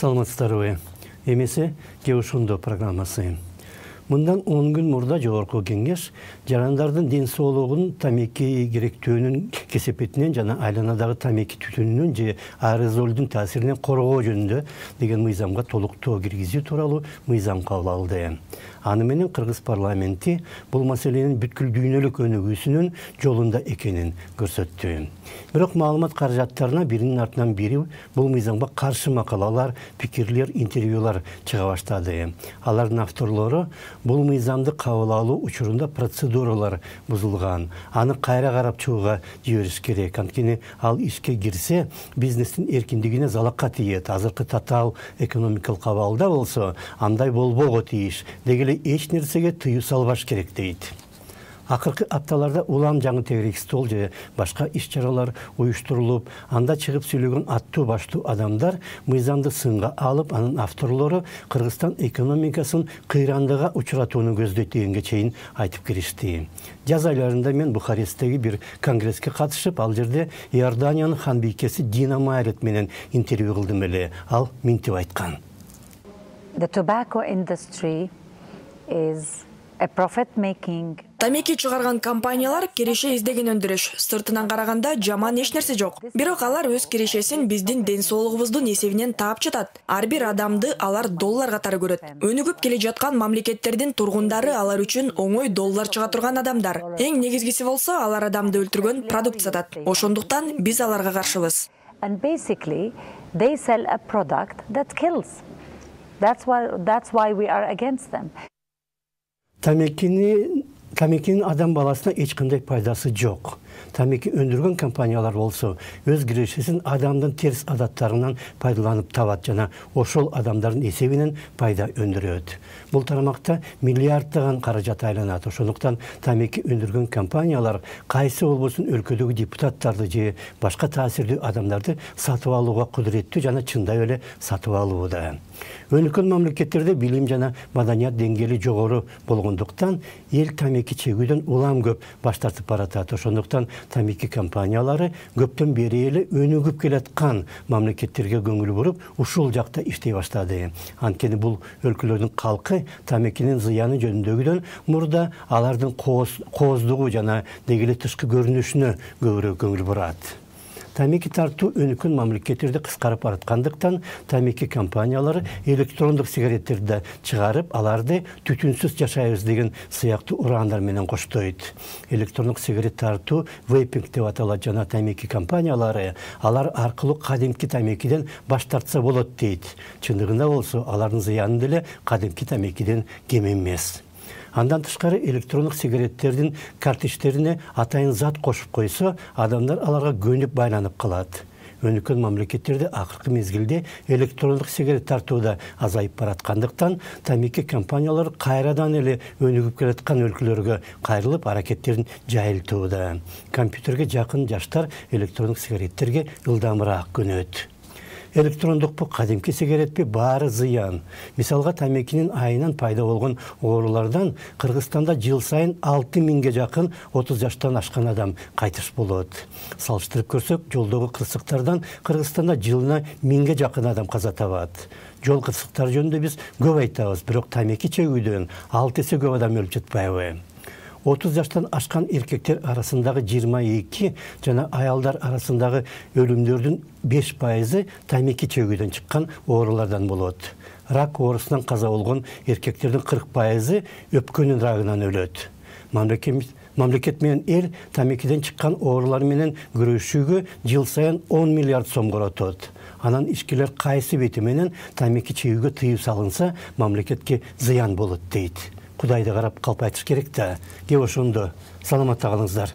Саламатсыздарбы. Эмесе Кеушундо программасы. Мындан 10 gün мурда жогорку кеңеш жарандардын ден соолугун тамеки керектүүнүн кесепетинен жана айланадагы тамеки түтүнүнүн же аэрозолдун таасиринен коргоо жөнүндө деген мыйзамга толуктоо киргизүү тууралуу мыйзам кабыл алды. Аны менен Кыргыз парламенти бул маселенин бүткүл дүйнөлүк өнүгүүсүнүн жолунда экенин көрсөттү. Бирок маалымат каражаттарына биринин артынан бири бул мыйзамга каршы макалалар, пикирлер, интервьюлар чыга баштады. Алардын авторлору бул мыйзамды кабыл алуу учурунда процедуралар бузулган. Аны кайра карап чыгууга жибериш керек. Анткени ал ишке кирсе, бизнестин эркиндигине залакка тиет. Азыркы татаал экономикалык абалда болсо, андай болбого тийиш. Дегеле эч нерсеге тыюу салбаш керек дейт. Акыркы апталарда улам жаңы тегерек стол же башка иш-чаралар уюштурулуп, анда чыгып сүйлөгөн аттуу баштуу адамдар мыйзамды сынга алып, анын авторлору Кыргызстан экономикасын кыйрандыга учуратууну көздөйт дегенге чейин айтып киришти. Жаз айларында мен Бухаресттеги бир конгресске катышып, ал жерде Иорданиянын ханбийкеси Дина Майрет менен интервью кылдым эле. Ал минтип айткан. The tobacco industry is a profit-making. Тамеки чыгарган компаниялар киреше издеген өндүрүш. Сыртынан караганда жаман эч нерсе жок. Бирок алар өз кирешесин биздин ден соолугубуздун эсебинен таап жатат. Ар бир адамды алар доллар катары көрөт. Өнүгүп келе жаткан мамлекеттердин тургундары алар үчүн оңой доллар чыга турган адамдар. Эң негизгиси болсо алар адамды өлтүргөн продукт сатат. Ошондуктан биз аларга каршыбыз. And basically, they sell a product that kills. That's why we are against them. Тамекинин адам баласына эч кандай пайдасы жок. Тамеки өндүргөн компаниялар болсо, өз кирешесин адамдын терс адаттарынан пайдаланып табат жана ошол адамдардын эсебинен пайда өндүрөт. Бул тарамакта миллиарддаган каражат айланат. Ошондуктан тамеки өндүргөн компаниялар кайсы болбосун өлкөдөгү депутаттарды же башка таасирдүү адамдарды сатып алууга кудуреттүү жана чындай эле сатып алууда. Өнүккөн мамлекеттерде билим жана маданият деңгээли жогору болгондуктан эл тамеки чегүүдөн улам көп баш тартып баратат. Ошондуктан тамеки компаниялары көптөн бери эле өнүгүп келаткан мамлекеттерге көңүл буруп, ушул жакта иштей баштады. Анткени бул өлкөлөрдүн калкы тамекинин зыяны жөнүндөгүдөн мурда алардын кооздугу жана дегеле тышкы көрүнүшүнө көбүрөөк көңүл бурат. Тамеки тартуу өнүккөн мамлекеттерде кыскарып бараткандыктан тамеки компаниялары электрондук сигареттерди чыгарып, аларды түтүнсүз жашайбыз деген сыяктуу ураандар менен коштойт. Электрондук сигарет тартуу вейпинг деп аталат жана тамеки компаниялары алар аркылуу кадимки тамекиден баш тартса болот дейт. Чындыгында болсо алардын зыяны деле кадимки тамекиден кем эмес. Андан тышкары электрондук сигареттердин карточтерине атайын зат кошуп койсо, адамдар аларга көнүп байланып калат. Өнүккөн мамлекеттерде акыркы мезгилде электрондук сигарет тартууда азайып бараткандыктан тамеки компаниялар кайрадан эле өнүгүп келаткан өлкөлөргө кайрылып аракеттерин жайылтууда. Компьютерге жакын жаштар электрондук сигареттерге ылдамыраак көнөт. Электрондукпу, кадимки сигаретпи баары зыян. Мисалга тамекинин айынан пайда болгон оорулардан Кыргызстанда жыл сайын 6000ге жакын 30 жаштан ашкан адам кайтыш болот. Салыштырып көрсөк, жолдогу кырсыктардан Кыргызстанда жылына 1000ге жакын адам каза табат. Жол кырсыктары жөнүндө биз көп айтабыз, бирок тамеки чегүүдөн 6 эсе көп адам өлүп жатпайбы? 30 жаштан ашкан эркектер арасындагы 22 жана аялдар арасындагы өлүмдөрдүн 5% тамеки чегүүдөн чыккан оорулардан болот. Рак оорусунан каза болгон эркектердин 40% өпкөнүн рагынан өлөт. Мамлекет менен эл тамекиден чыккан оорулар менен күрөшүүгө жыл сайын 10 миллиард сом коротот. Анан ишкерлер кайсы бети менен тамеки чегүүгө тыюу салынса, мамлекетке зыян болот дейт. Кудайды карап калп айтыш керек да. Кеп ошондо саламатта калыңыздар.